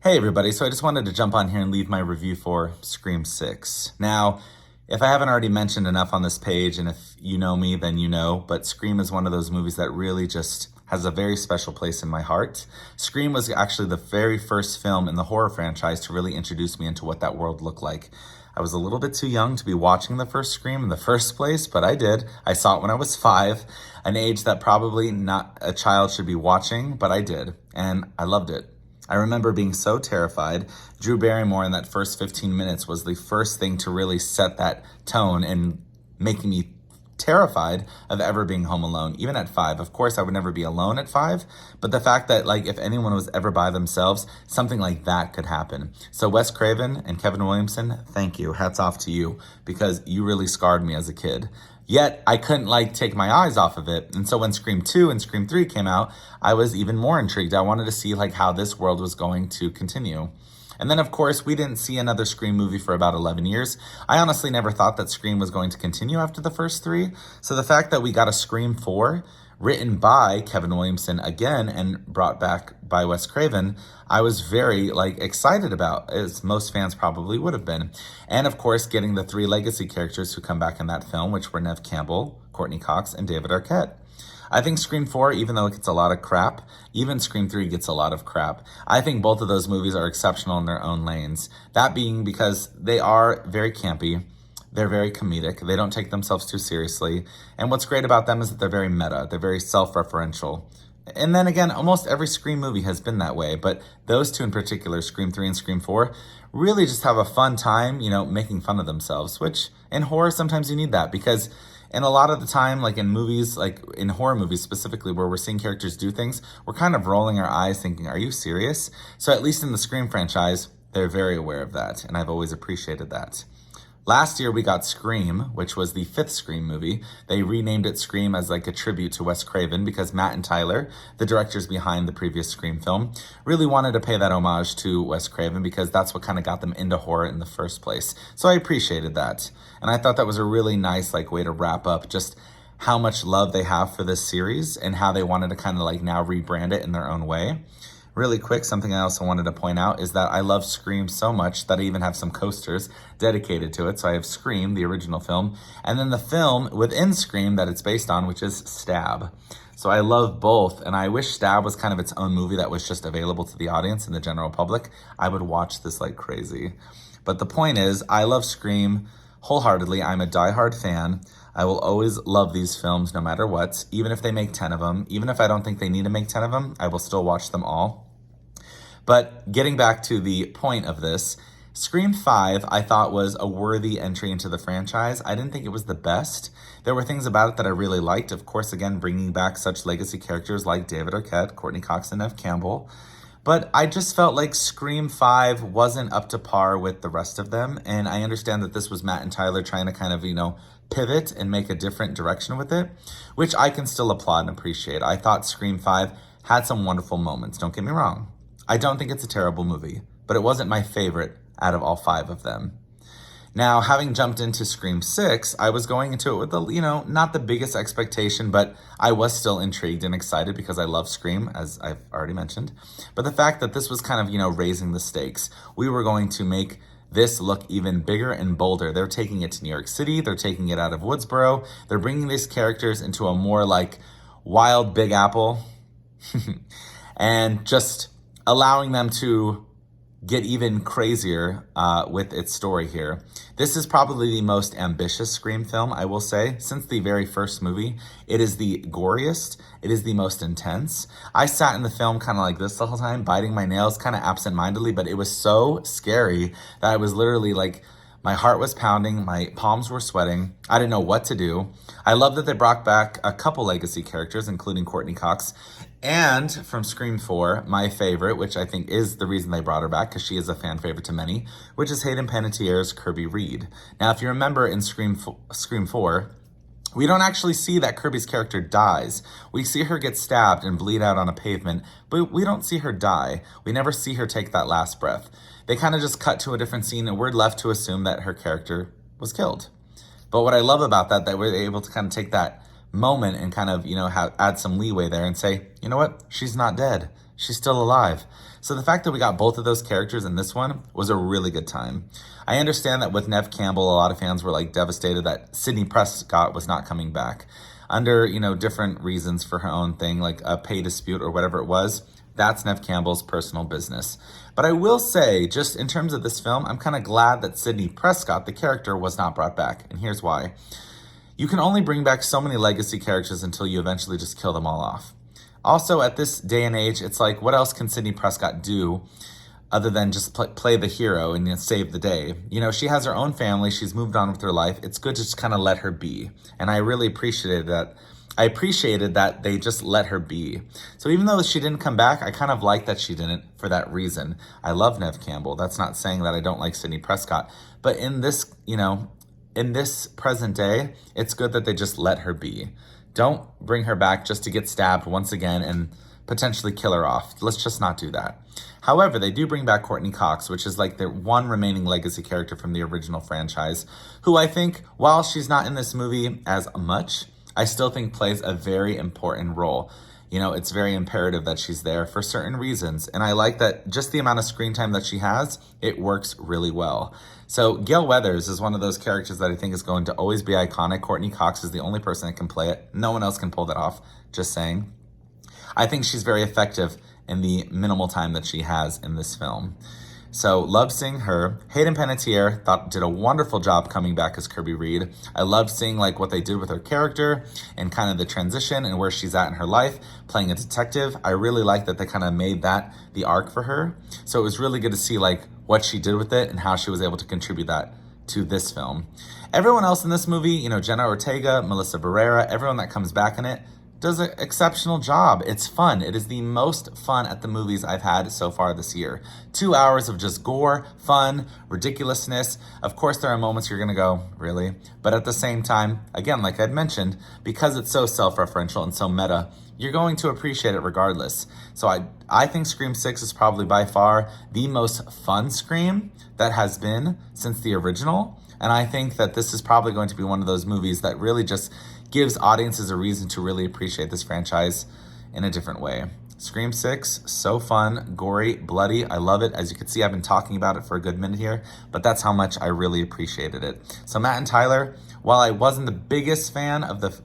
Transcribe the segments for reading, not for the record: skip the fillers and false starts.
Hey everybody, so I just wanted to jump on here and leave my review for Scream 6. Now, if I haven't already mentioned enough on this page, and if you know me, then you know, but Scream is one of those movies that really just has a very special place in my heart. Scream was actually the very first film in the horror franchise to really introduce me into what that world looked like. I was a little bit too young to be watching the first Scream in the first place, but I did. I saw it when I was 5, an age that probably not a child should be watching, but I did, and I loved it. I remember being so terrified. Drew Barrymore in that first 15 minutes was the first thing to really set that tone and making me terrified of ever being home alone, even at 5. Of course, I would never be alone at 5, but the fact that if anyone was ever by themselves, something like that could happen. So Wes Craven and Kevin Williamson, thank you. Hats off to you, because you really scarred me as a kid. Yet, I couldn't take my eyes off of it. And so when Scream 2 and Scream 3 came out, I was even more intrigued. I wanted to see how this world was going to continue. And then, of course, we didn't see another Scream movie for about 11 years. I honestly never thought that Scream was going to continue after the first 3. So the fact that we got a Scream 4, written by Kevin Williamson again and brought back by Wes Craven, I was very excited about, as most fans probably would have been. And of course, getting the 3 legacy characters who come back in that film, which were Neve Campbell, Courteney Cox, and David Arquette. I think Scream 4, even though it gets a lot of crap, even Scream 3 gets a lot of crap. I think both of those movies are exceptional in their own lanes. That being because they are very campy. They're very comedic. They don't take themselves too seriously. And what's great about them is that they're very meta. They're very self-referential. And then again, almost every Scream movie has been that way. But those two in particular, Scream 3 and Scream 4, really just have a fun time, making fun of themselves. Which, in horror, sometimes you need that. Because and a lot of the time, in movies, in horror movies specifically, where we're seeing characters do things, we're kind of rolling our eyes thinking, are you serious? So at least in the Scream franchise, they're very aware of that. And I've always appreciated that. Last year, we got Scream, which was the 5th Scream movie. They renamed it Scream as a tribute to Wes Craven because Matt and Tyler, the directors behind the previous Scream film, really wanted to pay that homage to Wes Craven because that's what kind of got them into horror in the first place. So I appreciated that. And I thought that was a really nice way to wrap up just how much love they have for this series and how they wanted to kind of now rebrand it in their own way. Really quick, something I also wanted to point out is that I love Scream so much that I even have some coasters dedicated to it. So I have Scream, the original film, and then the film within Scream that it's based on, which is Stab. So I love both, and I wish Stab was kind of its own movie that was just available to the audience and the general public. I would watch this like crazy. But the point is, I love Scream wholeheartedly. I'm a diehard fan. I will always love these films no matter what, even if they make 10 of them. Even if I don't think they need to make 10 of them, I will still watch them all. But getting back to the point of this, Scream 5 I thought was a worthy entry into the franchise. I didn't think it was the best. There were things about it that I really liked. Of course, again, bringing back such legacy characters like David Arquette, Courteney Cox, and Neve Campbell. But I just felt like Scream 5 wasn't up to par with the rest of them. And I understand that this was Matt and Tyler trying to kind of, pivot and make a different direction with it, which I can still applaud and appreciate. I thought Scream 5 had some wonderful moments, don't get me wrong. I don't think it's a terrible movie, but it wasn't my favorite out of all 5 of them. Now, having jumped into Scream 6, I was going into it with not the biggest expectation, but I was still intrigued and excited because I love Scream, as I've already mentioned. But the fact that this was kind of, raising the stakes, we were going to make this look even bigger and bolder. They're taking it to New York City. They're taking it out of Woodsboro. They're bringing these characters into a more wild Big Apple and just allowing them to get even crazier with its story here. This is probably the most ambitious Scream film, I will say. Since the very first movie, it is the goriest. It is the most intense. I sat in the film kind of like this the whole time, biting my nails kind of absent-mindedly, but it was so scary that I was literally my heart was pounding, my palms were sweating. I didn't know what to do. I love that they brought back a couple legacy characters, including Courteney Cox. And from Scream 4, my favorite, which I think is the reason they brought her back, because she is a fan favorite to many, which is Hayden Panettiere's Kirby Reed. Now, if you remember in Scream 4, we don't actually see that Kirby's character dies. We see her get stabbed and bleed out on a pavement, but we don't see her die. We never see her take that last breath. They kind of just cut to a different scene, and we're left to assume that her character was killed. But what I love about that we're able to kind of take that moment and kind of, add some leeway there and say, you know what? She's not dead. she's still alive. So the fact that we got both of those characters in this one was a really good time. I understand that with Neve Campbell, a lot of fans were like devastated that Sidney Prescott was not coming back under, different reasons for her own thing, like a pay dispute or whatever it was. That's Neve Campbell's personal business. But I will say, just in terms of this film, I'm kind of glad that Sidney Prescott, the character, was not brought back. And here's why. You can only bring back so many legacy characters until you eventually just kill them all off. Also, at this day and age, it's like, what else can Sidney Prescott do other than just play the hero and save the day? She has her own family. She's moved on with her life. It's good to just kind of let her be. And I really appreciated that. I appreciated that they just let her be. So even though she didn't come back, I kind of like that she didn't for that reason. I love Neve Campbell. That's not saying that I don't like Sidney Prescott. But in this, in this present day, it's good that they just let her be. Don't bring her back just to get stabbed once again and potentially kill her off. Let's just not do that. However, they do bring back Courteney Cox, which is like the one remaining legacy character from the original franchise, who I think, while she's not in this movie as much, I still think plays a very important role. It's very imperative that she's there for certain reasons. And I like that just the amount of screen time that she has, it works really well. So Gale Weathers is one of those characters that I think is going to always be iconic. Courteney Cox is the only person that can play it. No one else can pull that off, just saying. I think she's very effective in the minimal time that she has in this film. So love seeing her. Hayden Panettiere did a wonderful job coming back as Kirby Reed. I loved seeing like what they did with her character and kind of the transition and where she's at in her life, playing a detective. I really like that they kind of made that the arc for her. So it was really good to see like what she did with it and how she was able to contribute that to this film. Everyone else in this movie, Jenna Ortega, Melissa Barrera, everyone that comes back in it, does an exceptional job. It's fun. It is the most fun at the movies I've had so far this year. 2 hours of just gore, fun, ridiculousness. Of course, there are moments you're gonna go, really? But at the same time, again, like I'd mentioned, because it's so self-referential and so meta, you're going to appreciate it regardless. So I think Scream 6 is probably by far the most fun Scream that has been since the original. And I think that this is probably going to be one of those movies that really just gives audiences a reason to really appreciate this franchise in a different way. Scream 6, so fun, gory, bloody. I love it. As you can see, I've been talking about it for a good minute here, but that's how much I really appreciated it. So Matt and Tyler, while I wasn't the biggest fan of the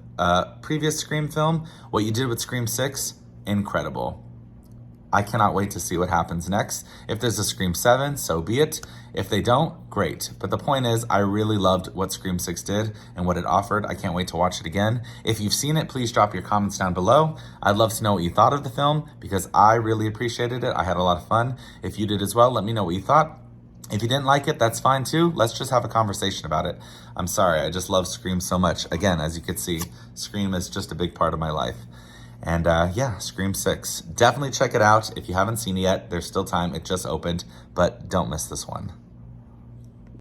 previous Scream film, what you did with Scream 6, incredible. I cannot wait to see what happens next. If there's a Scream 7, so be it. If they don't, great. But the point is, I really loved what Scream 6 did and what it offered. I can't wait to watch it again. If you've seen it, please drop your comments down below. I'd love to know what you thought of the film because I really appreciated it. I had a lot of fun. If you did as well, let me know what you thought. If you didn't like it, that's fine too. Let's just have a conversation about it. I'm sorry, I just love Scream so much. Again, as you can see, Scream is just a big part of my life. And yeah, Scream 6. Definitely check it out. If you haven't seen it yet, there's still time. It just opened, but don't miss this one.